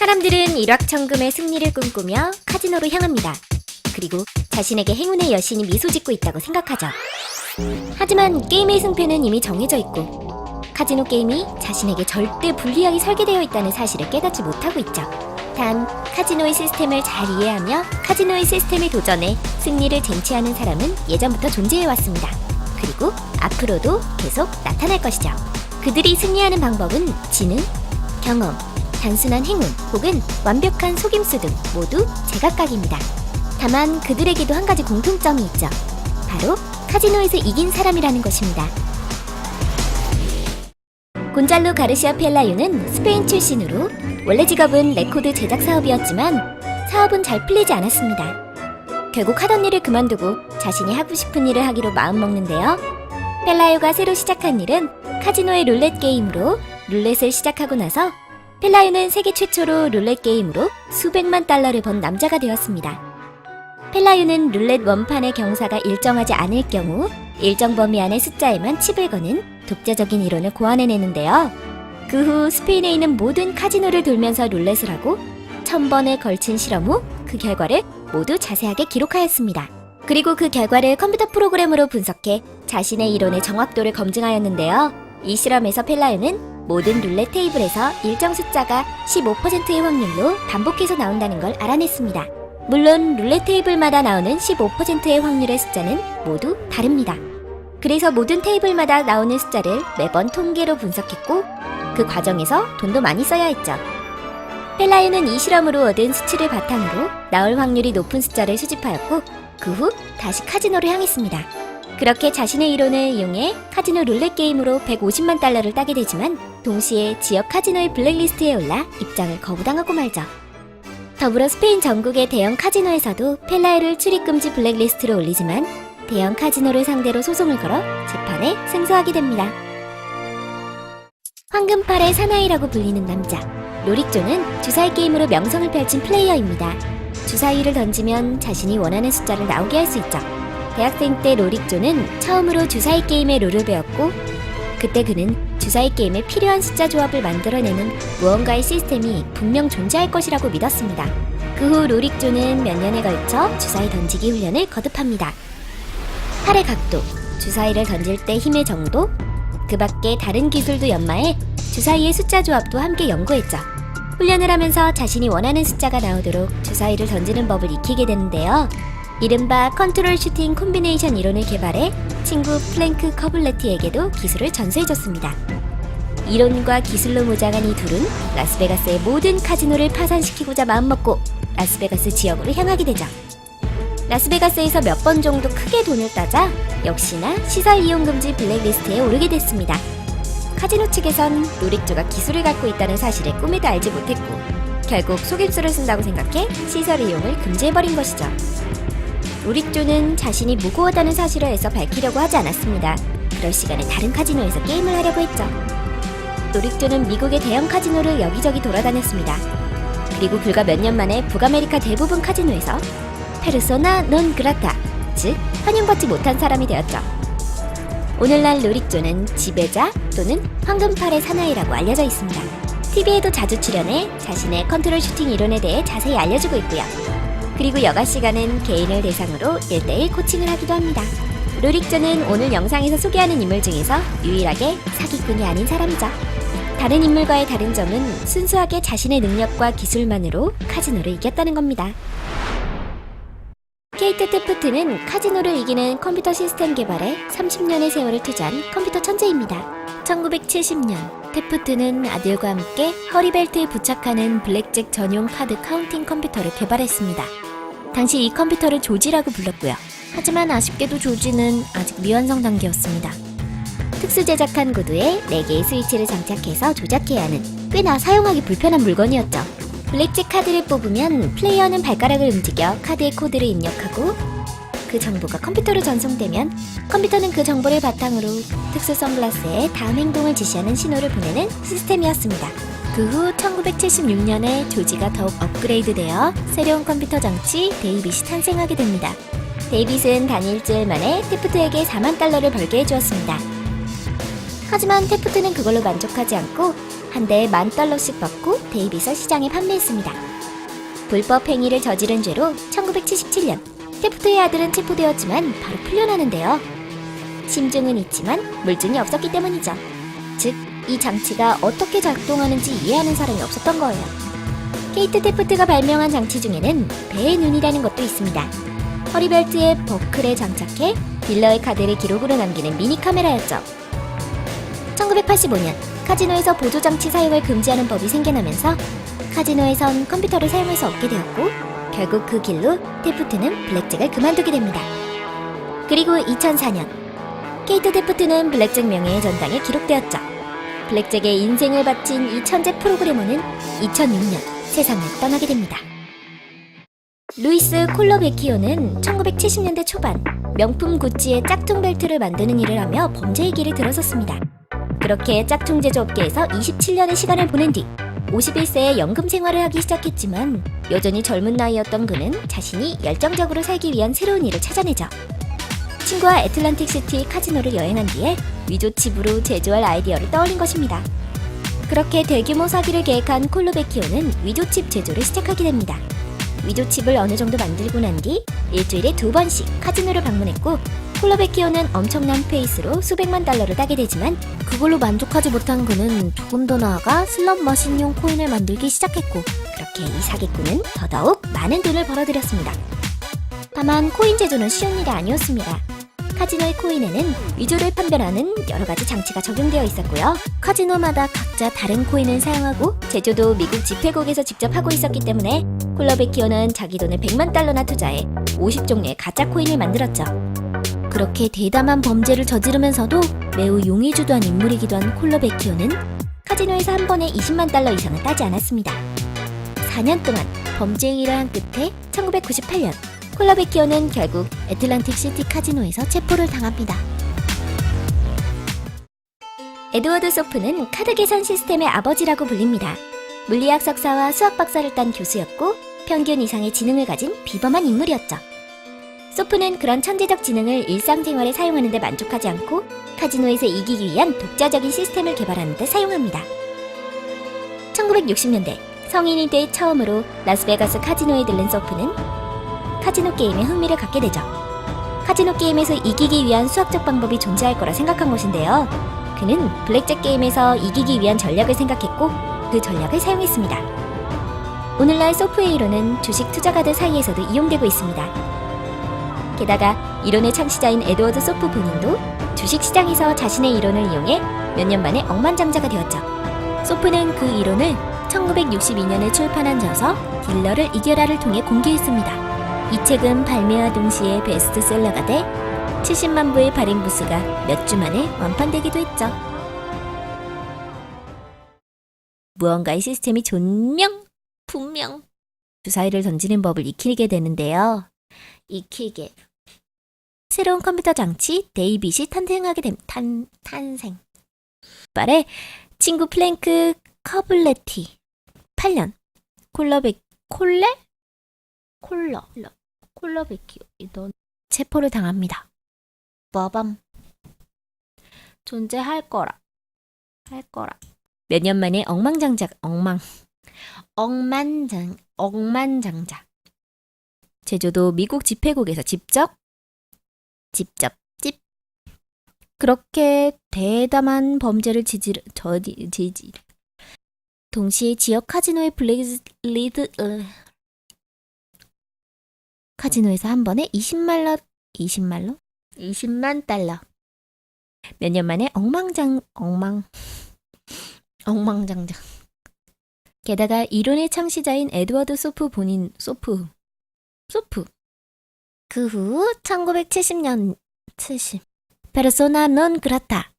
사람들은 일확천금의 승리를 꿈꾸며 카지노로 향합니다. 그리고 자신에게 행운의 여신이 미소 짓고 있다고 생각하죠. 하지만 게임의 승패는 이미 정해져 있고 카지노 게임이 자신에게 절대 불리하게 설계되어 있다는 사실을 깨닫지 못하고 있죠. 단, 카지노의 시스템을 잘 이해하며 카지노의 시스템에 도전해 승리를 쟁취하는 사람은 예전부터 존재해왔습니다. 그리고 앞으로도 계속 나타날 것이죠. 그들이 승리하는 방법은 지능, 경험, 단순한 행운 혹은 완벽한 속임수 등 모두 제각각입니다. 다만 그들에게도 한 가지 공통점이 있죠. 바로 카지노에서 이긴 사람이라는 것입니다. 곤잘로 가르시아 펠라유는 스페인 출신으로 원래 직업은 레코드 제작 사업이었지만 사업은 잘 풀리지 않았습니다. 결국 하던 일을 그만두고 자신이 하고 싶은 일을 하기로 마음먹는데요. 펠라유가 새로 시작한 일은 카지노의 룰렛 게임으로 룰렛을 시작하고 나서 펠라유는 세계 최초로 룰렛 게임으로 수백만 달러를 번 남자가 되었습니다. 펠라유는 룰렛 원판의 경사가 일정하지 않을 경우 일정 범위 안의 숫자에만 칩을 거는 독자적인 이론을 고안해내는데요. 그 후 스페인에 있는 모든 카지노를 돌면서 룰렛을 하고 1000번에 걸친 실험 후 그 결과를 모두 자세하게 기록하였습니다. 그리고 그 결과를 컴퓨터 프로그램으로 분석해 자신의 이론의 정확도를 검증하였는데요. 이 실험에서 펠라유는 모든 룰렛 테이블에서 일정 숫자가 15%의 확률로 반복해서 나온다는 걸 알아냈습니다. 물론 룰렛 테이블마다 나오는 15%의 확률의 숫자는 모두 다릅니다. 그래서 모든 테이블마다 나오는 숫자를 매번 통계로 분석했고 그 과정에서 돈도 많이 써야 했죠. 펠라유는 이 실험으로 얻은 수치를 바탕으로 나올 확률이 높은 숫자를 수집하였고 그 후 다시 카지노를 향했습니다. 그렇게 자신의 이론을 이용해 카지노 룰렛 게임으로 150만 달러를 따게 되지만 동시에 지역 카지노의 블랙리스트에 올라 입장을 거부당하고 말죠. 더불어 스페인 전국의 대형 카지노에서도 펠라유를 출입금지 블랙리스트로 올리지만 대형 카지노를 상대로 소송을 걸어 재판에 승소하게 됩니다. 황금팔의 사나이라고 불리는 남자 로릭조는 주사위 게임으로 명성을 펼친 플레이어입니다. 주사위를 던지면 자신이 원하는 숫자를 나오게 할 수 있죠. 대학생 때 로릭조는 처음으로 주사위 게임의 룰을 배웠고 그때 그는 주사위 게임에 필요한 숫자 조합을 만들어내는 무언가의 시스템이 분명 존재할 것이라고 믿었습니다. 그 후 로릭조는 몇 년에 걸쳐 주사위 던지기 훈련을 거듭합니다. 팔의 각도, 주사위를 던질 때 힘의 정도, 그 밖에 다른 기술도 연마해 주사위의 숫자 조합도 함께 연구했죠. 훈련을 하면서 자신이 원하는 숫자가 나오도록 주사위를 던지는 법을 익히게 되는데요. 이른바 컨트롤 슈팅 콤비네이션 이론을 개발해 친구 플랭크 커블레티에게도 기술을 전수해줬습니다. 이론과 기술로 무장한 이 둘은 라스베가스의 모든 카지노를 파산시키고자 마음먹고 라스베가스 지역으로 향하게 되죠. 라스베가스에서 몇 번 정도 크게 돈을 따자 역시나 시설 이용 금지 블랙리스트에 오르게 됐습니다. 카지노 측에선 로릭조가 기술을 갖고 있다는 사실을 꿈에도 알지 못했고 결국 속임수를 쓴다고 생각해 시설 이용을 금지해버린 것이죠. 로릭조는 자신이 무고하다는 사실을 애써 밝히려고 하지 않았습니다. 그럴 시간에 다른 카지노에서 게임을 하려고 했죠. 로릭조는 미국의 대형 카지노를 여기저기 돌아다녔습니다. 그리고 불과 몇 년 만에 북아메리카 대부분 카지노에서 페르소나 논 그라타, 즉 환영받지 못한 사람이 되었죠. 오늘날 로릭조는 지배자 또는 황금팔의 사나이라고 알려져 있습니다. TV에도 자주 출연해 자신의 컨트롤 슈팅 이론에 대해 자세히 알려주고 있고요. 그리고 여가 시간엔 개인을 대상으로 1:1 코칭을 하기도 합니다. 로릭조는 오늘 영상에서 소개하는 인물 중에서 유일하게 사기꾼이 아닌 사람이죠. 다른 인물과의 다른 점은 순수하게 자신의 능력과 기술만으로 카지노를 이겼다는 겁니다. 케이트 테프트는 카지노를 이기는 컴퓨터 시스템 개발에 30년의 세월을 투자한 컴퓨터 천재입니다. 1970년 테프트는 아들과 함께 허리벨트에 부착하는 블랙잭 전용 카드 카운팅 컴퓨터를 개발했습니다. 당시 이 컴퓨터를 조지라고 불렀고요. 하지만 아쉽게도 조지는 아직 미완성 단계였습니다. 특수 제작한 구두에 4개의 스위치를 장착해서 조작해야 하는 꽤나 사용하기 불편한 물건이었죠. 블랙잭 카드를 뽑으면 플레이어는 발가락을 움직여 카드의 코드를 입력하고 그 정보가 컴퓨터로 전송되면 컴퓨터는 그 정보를 바탕으로 특수 선글라스에 다음 행동을 지시하는 신호를 보내는 시스템이었습니다. 그 후 1976년에 조지가 더욱 업그레이드되어 새로운 컴퓨터 장치 데이빗이 탄생하게 됩니다. 데이빗은 단 일주일 만에 테프트에게 4만 달러를 벌게 해주었습니다. 하지만 테프트는 그걸로 만족하지 않고 한 대에 $10,000씩 받고 데이빗을 시장에 판매했습니다. 불법 행위를 저지른 죄로 1977년 테프트의 아들은 체포되었지만 바로 풀려나는데요. 심증은 있지만 물증이 없었기 때문이죠. 즉, 이 장치가 어떻게 작동하는지 이해하는 사람이 없었던 거예요. 케이트 테프트가 발명한 장치 중에는 배의 눈이라는 것도 있습니다. 허리벨트에 버클에 장착해 딜러의 카드를 기록으로 남기는 미니 카메라였죠. 1985년 카지노에서 보조장치 사용을 금지하는 법이 생겨나면서 카지노에선 컴퓨터를 사용할 수 없게 되었고 결국 그 길로 테프트는 블랙잭을 그만두게 됩니다. 그리고 2004년 케이트 테프트는 블랙잭 명예의 전당에 기록되었죠. 블랙잭의 인생을 바친 이 천재 프로그래머는 2006년 세상을 떠나게 됩니다. 루이스 콜러베키오는 1970년대 초반 명품 구찌의 짝퉁 벨트를 만드는 일을 하며 범죄의 길을 들어섰습니다. 그렇게 짝퉁 제조업계에서 27년의 시간을 보낸 뒤 51세에 연금 생활을 하기 시작했지만 여전히 젊은 나이였던 그는 자신이 열정적으로 살기 위한 새로운 일을 찾아내죠. 친구와 애틀란틱시티 카지노를 여행한 뒤에 위조칩으로 제조할 아이디어를 떠올린 것입니다. 그렇게 대규모 사기를 계획한 콜로베키오는 위조칩 제조를 시작하게 됩니다. 위조칩을 어느 정도 만들고 난 뒤 일주일에 2번씩 카지노를 방문했고 콜로베키오는 엄청난 페이스로 수백만 달러를 따게 되지만 그걸로 만족하지 못한 그는 조금 더 나아가 슬롯 머신용 코인을 만들기 시작했고 그렇게 이 사기꾼은 더더욱 많은 돈을 벌어들였습니다. 다만 코인 제조는 쉬운 일이 아니었습니다. 카지노의 코인에는 위조를 판별하는 여러 가지 장치가 적용되어 있었고요. 카지노마다 각자 다른 코인을 사용하고 제조도 미국 집회국에서 직접 하고 있었기 때문에 콜러베키오는 자기 돈을 $1,000,000나 투자해 50종류의 가짜 코인을 만들었죠. 그렇게 대담한 범죄를 저지르면서도 매우 용의주도한 인물이기도 한 콜러베키오는 카지노에서 한 번에 $200,000 이상을 따지 않았습니다. 4년 동안 범죄 일을 한 끝에 1998년 콜러베키오는 결국 애틀란틱 시티 카지노에서 체포를 당합니다. 에드워드 소프는 카드 계산 시스템의 아버지라고 불립니다. 물리학 석사와 수학 박사를 딴 교수였고 평균 이상의 지능을 가진 비범한 인물이었죠. 소프는 그런 천재적 지능을 일상생활에 사용하는 데 만족하지 않고 카지노에서 이기기 위한 독자적인 시스템을 개발하는 데 사용합니다. 1960년대 성인이 돼 처음으로 라스베가스 카지노에 들른 소프는 카지노 게임에 흥미를 갖게 되죠. 카지노 게임에서 이기기 위한 수학적 방법이 존재할 거라 생각한 것인데요. 그는 블랙잭 게임에서 이기기 위한 전략을 생각했고 그 전략을 사용했습니다. 오늘날 소프의 이론은 주식 투자가들 사이에서도 이용되고 있습니다. 게다가 이론의 창시자인 에드워드 소프 본인도 주식시장에서 자신의 이론을 이용해 몇 년 만에 억만장자가 되었죠. 소프는 그 이론을 1962년에 출판한 저서 딜러를 이겨라를 통해 공개했습니다. 이 책은 발매와 동시에 베스트셀러가 돼 70만 부의 발행 부수가 몇 주 만에 완판되기도 했죠. 무언가의 시스템이 분명 주사위를 던지는 법을 익히게 되는데요. 익히게 새로운 컴퓨터 장치 데이빗이 탄생. 말에 친구 플랭크 커블레티 8년 콜러베키오 넌 체포를 당합니다. 빠밤 존재할 거라 몇 년 만에 억만장자 제조도 미국 집회국에서 직접 그렇게 대담한 범죄를 동시에 지역 카지노의 카지노에서 한 번에 20만 달러 몇 년 만에 억만장자 게다가 이론의 창시자인 에드워드 소프 본인 소프 그 후 1970년 페르소나 논 그라타